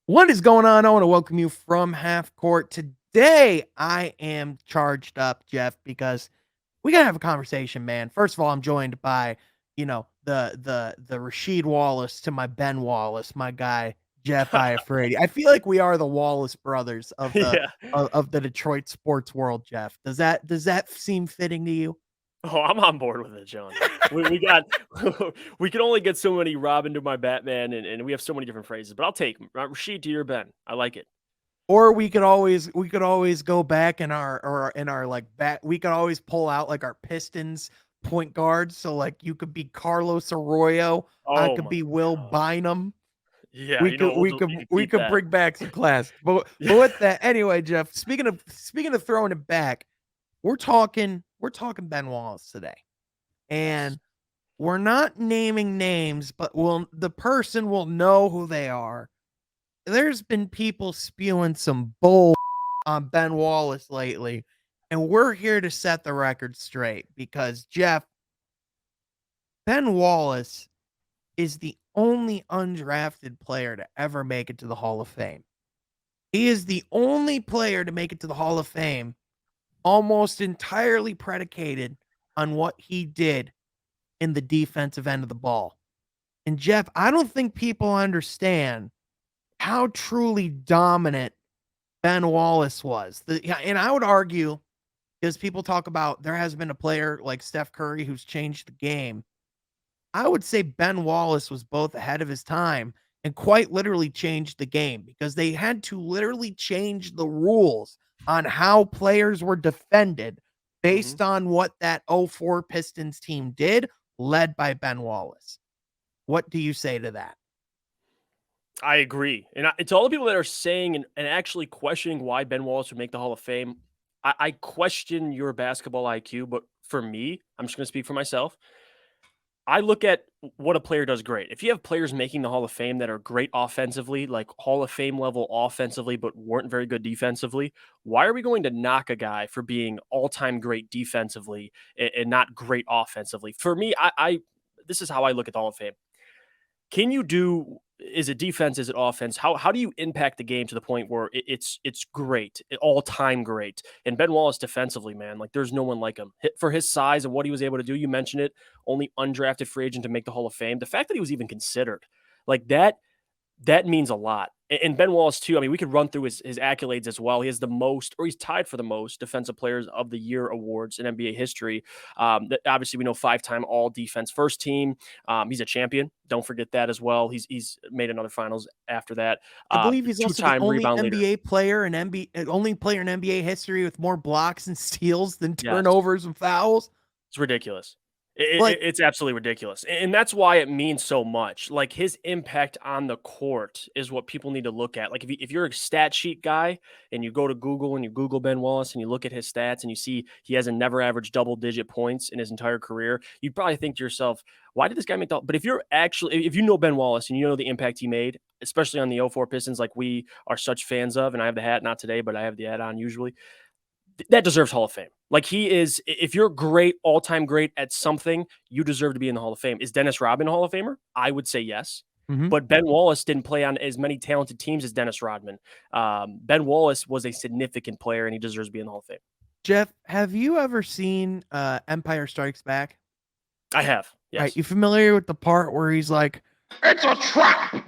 What is going on? I want to welcome you from half court. Today, I am charged up, Jeff, because we gotta have a conversation, man. First of all, I'm joined by, the Rasheed Wallace to my Ben Wallace, my guy, Jeff Iafrate. I feel like we are the Wallace brothers of the Yeah. of the Detroit sports world, Jeff. Does that seem fitting to you? Oh, I'm on board with it, John. We got we can only get so many Robin to my Batman, and we have so many different phrases, but I'll take 'em. Rashid to your Ben. I like it. Or we could always go back in our like back we could always pull out like our Pistons point guards. So like you could be Carlos Arroyo, I Oh could my be Will god. Bynum. Yeah, We you know, could we'll we do could you can we keep could that. bring back some class. But Yeah. with that, anyway, Jeff, speaking of throwing it back, we're talking Ben Wallace today. Yes. And we're not naming names, but the person will know who they are. There's been people spewing some bull on Ben Wallace lately, and we're here to set the record straight because Jeff, Ben Wallace is the only undrafted player to ever make it to the Hall of Fame. He is the only player to make it to the Hall of Fame almost entirely predicated on what he did in the defensive end of the ball. And Jeff, I don't think people understand how truly dominant Ben Wallace was. And I would argue, because people talk about there has been a player like Steph Curry who's changed the game. I would say Ben Wallace was both ahead of his time and quite literally changed the game because they had to literally change the rules on how players were defended Mhm. based on what that '04 Pistons team did, led by Ben Wallace. What do you say to that? I agree, and to all the people that are saying and actually questioning why Ben Wallace would make the Hall of Fame, I question your basketball IQ, but for me, I'm just gonna speak for myself. I look at what a player does great. If you have players making the Hall of Fame that are great offensively, like Hall of Fame level offensively, but weren't very good defensively, why are we going to knock a guy for being all time great defensively and not great offensively? For me, I this is how I look at the Hall of Fame. Can you do is it defense? Is it offense? How do you impact the game to the point where it's great, all time great? And Ben Wallace defensively, man, like there's no one like him for his size and what he was able to do. You mentioned it, only undrafted free agent to make the Hall of Fame. The fact that he was even considered, like that means a lot. And Ben Wallace too. I mean, we could run through his accolades as well. He has the most, or he's tied for the most defensive players of the year awards in NBA history. Obviously, we know 5-time All Defense First Team. He's a champion. Don't forget that as well. He's made another Finals after that. I believe he's also the Two-time only rebound leader. NBA player in only player in NBA history with more blocks and steals than Yes. turnovers and fouls. It's ridiculous. Like, It's absolutely ridiculous, and that's why it means so much. Like his impact on the court is what people need to look at. Like if you're a stat sheet guy and you go to Google and you Google Ben Wallace and you look at his stats and you see he has a never averaged double digit points in his entire career, you'd probably think to yourself, why did this guy make that? But if you know Ben Wallace and you know the impact he made, especially on the '04 Pistons, like we are such fans of, and I have the hat not today, but I have the hat on usually that deserves Hall of Fame. Like he is, if you're great, all time great at something, you deserve to be in the Hall of Fame. Is Dennis Rodman a Hall of Famer? I would say yes. mhm. But Ben Wallace didn't play on as many talented teams as Dennis Rodman. Ben Wallace was a significant player, and he deserves to be in the Hall of Fame. Jeff, have you ever seen Empire Strikes Back? I have, Right, yes. you familiar with the part where he's like, "It's a trap."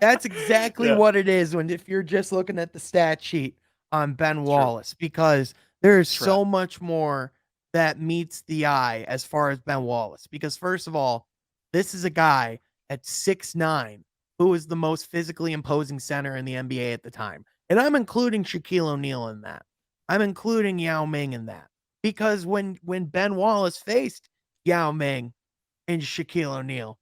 That's exactly Yeah, what it is when if you're just looking at the stat sheet on Ben it's true. Wallace, because there is Trap. so much more that meets the eye as far as Ben Wallace. Because first of all, this is a guy at 6'9" who is the most physically imposing center in the NBA at the time. And I'm including Shaquille O'Neal in that. I'm including Yao Ming in that. Because when Ben Wallace faced Yao Ming and Shaquille O'Neal,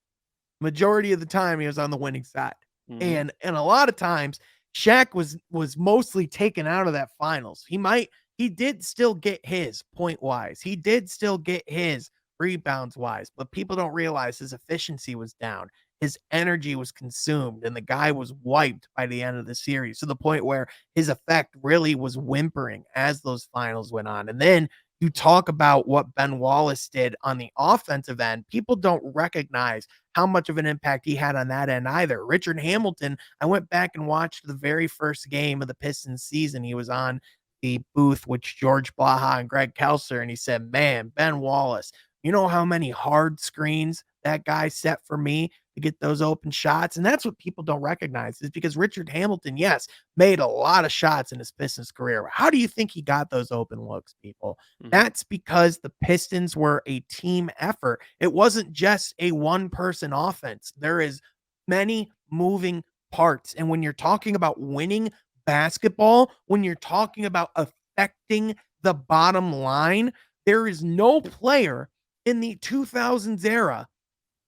majority of the time he was on the winning side. Hmm. And a lot of times Shaq was mostly taken out of that finals. He did still get his point wise. He did still get his rebounds wise, but people don't realize his efficiency was down. His energy was consumed and the guy was wiped by the end of the series to the point where his effect really was whimpering as those finals went on. And then you talk about what Ben Wallace did on the offensive end, people don't recognize how much of an impact he had on that end either. Richard Hamilton, I went back and watched the very first game of the Pistons season. He was on the booth with George Blaha and Greg Kelser, and he said, "Man, Ben Wallace, you know how many hard screens that guy set for me to get those open shots?" And that's what people don't recognize is because Richard Hamilton, yes, made a lot of shots in his Pistons career. How do you think he got those open looks, people? Mhm. That's because the Pistons were a team effort. It wasn't just a one-person offense. There is many moving parts. And when you're talking about winning basketball, when you're talking about affecting the bottom line, there is no player in the 2000s era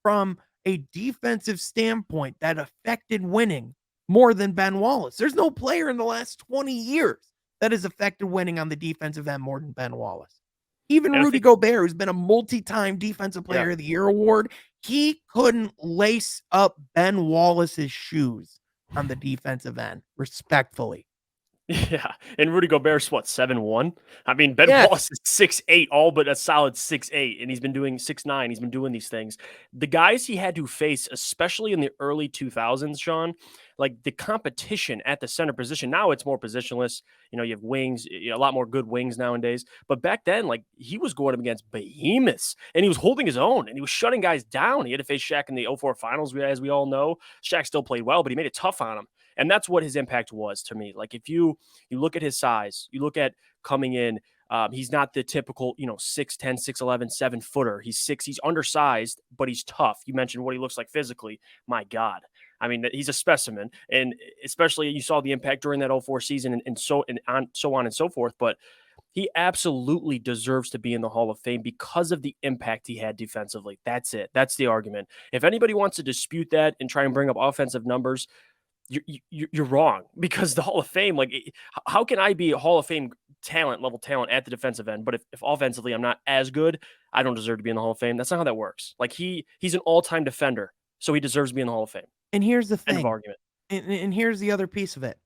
from a defensive standpoint that affected winning more than Ben Wallace. There's no player in the last 20 years that has affected winning on the defensive end more than Ben Wallace. Even And I Rudy think Gobert, who's been a multi-time defensive yeah. player of the year award, he couldn't lace up Ben Wallace's shoes on the defensive end, respectfully. Yeah, and Rudy Gobert's what, 7'1"? I mean, Ben Yes. Wallace is 6'8", all but a solid 6'8", and he's been doing 6'9", he's been doing these things. The guys he had to face, especially in the early 2000s, Sean, like the competition at the center position, now it's more positionless. You know, you have wings, a lot more good wings nowadays. But back then, like he was going up against behemoths, and he was holding his own, and he was shutting guys down. He had to face Shaq in the '04 finals, as we all know. Shaq still played well, but he made it tough on him. And that's what his impact was to me. Like if you look at his size, you look at coming in, he's not the typical, 6'10", 6'11", 7-footer. He's undersized, but he's tough. You mentioned what he looks like physically. My God. I mean, he's a specimen. And especially you saw the impact during that '04 season and so on and so forth. But he absolutely deserves to be in the Hall of Fame because of the impact he had defensively. That's it. That's the argument. If anybody wants to dispute that and try and bring up offensive numbers, you're wrong because the Hall of Fame, like, how can I be a Hall of Fame level talent at the defensive end, but if offensively I'm not as good, I don't deserve to be in the Hall of Fame? That's not how that works. Like he's an all time defender, so he deserves to be in the Hall of Fame. And here's the End of thing, argument. and here's the other piece of it.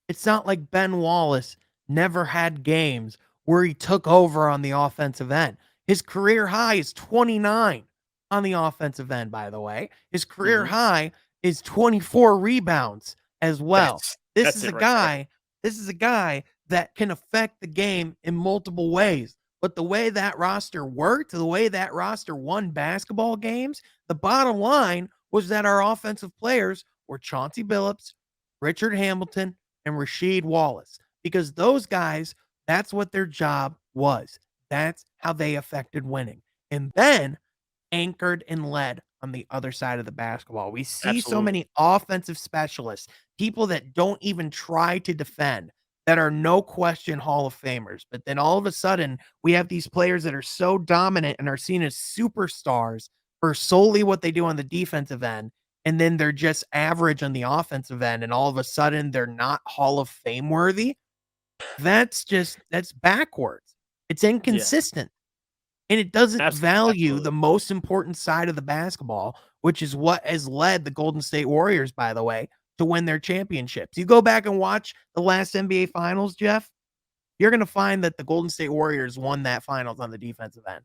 It's not like Ben Wallace never had games where he took over on the offensive end. His career high is 29 on the offensive end, by the way. His career Hmm. high is 24 rebounds as well. This That's is a it right there. guy, this is a guy that can affect the game in multiple ways. But the way that roster worked, the way that roster won basketball games, the bottom line was that our offensive players were Chauncey Billups, Richard Hamilton, and Rasheed Wallace because those guys, that's what their job was. That's how they affected winning. And then anchored and led on the other side of the basketball. We see so Absolutely. many offensive specialists, people that don't even try to defend, that are no question Hall of Famers. But then all of a sudden, we have these players that are so dominant and are seen as superstars for solely what they do on the defensive end. And then they're just average on the offensive end. And all of a sudden, they're not Hall of Fame worthy. That's backwards. It's Yeah, inconsistent. And it doesn't value absolutely. the most important side of the basketball, which is what has led the Golden State Warriors, by the way, to win their championships. You go back and watch the last NBA Finals, Jeff, you're going to find that the Golden State Warriors won that finals on the defensive end.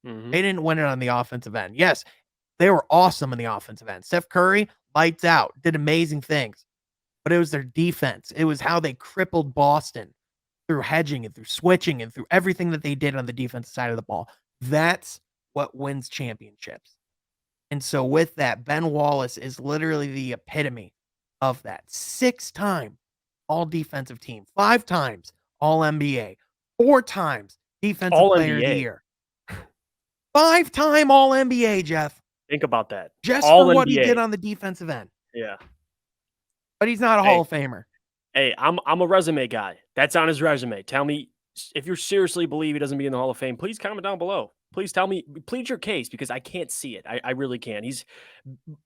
Hmm. They didn't win it on the offensive end. Yes, they were awesome on the offensive end. Steph Curry, lights out, did amazing things, but it was their defense. It was how they crippled Boston through hedging and through switching and through everything that they did on the defensive side of the ball. That's what wins championships. And so with that, Ben Wallace is literally the epitome of that. 6-time all defensive team, 5 times all NBA, 4 times defensive All player of the NBA. year, 5-time all NBA, Jeff, Think about that. just for All what he did NBA. on the defensive end. Yeah. But he's not a Hall Hey, of Famer. hey, I'm a resume guy. That's on his resume. Tell me if you seriously believe he doesn't be in the Hall of Fame. Please comment down below. Please tell me, plead your case because I can't see it. I really can't.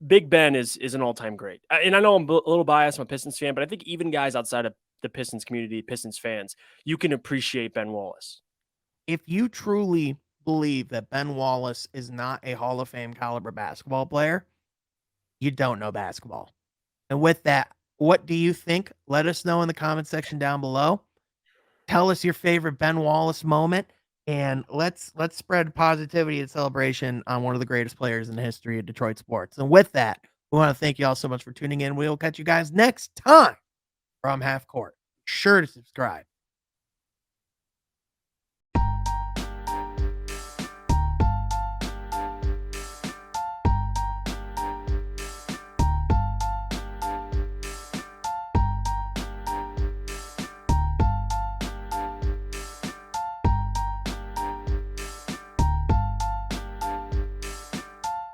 Big Ben is an all time great, and I know I'm a little biased. I'm a Pistons fan, but I think even guys outside of the Pistons community, Pistons fans, you can appreciate Ben Wallace. If you truly believe that Ben Wallace is not a Hall of Fame caliber basketball player, you don't know basketball. And with that, what do you think? Let us know in the comment section down below. Tell us your favorite Ben Wallace moment. and let's spread positivity and celebration on one of the greatest players in the history of Detroit sports. And with that, we want to thank you all so much for tuning in. We will catch you guys next time from Half Court. Sure to subscribe.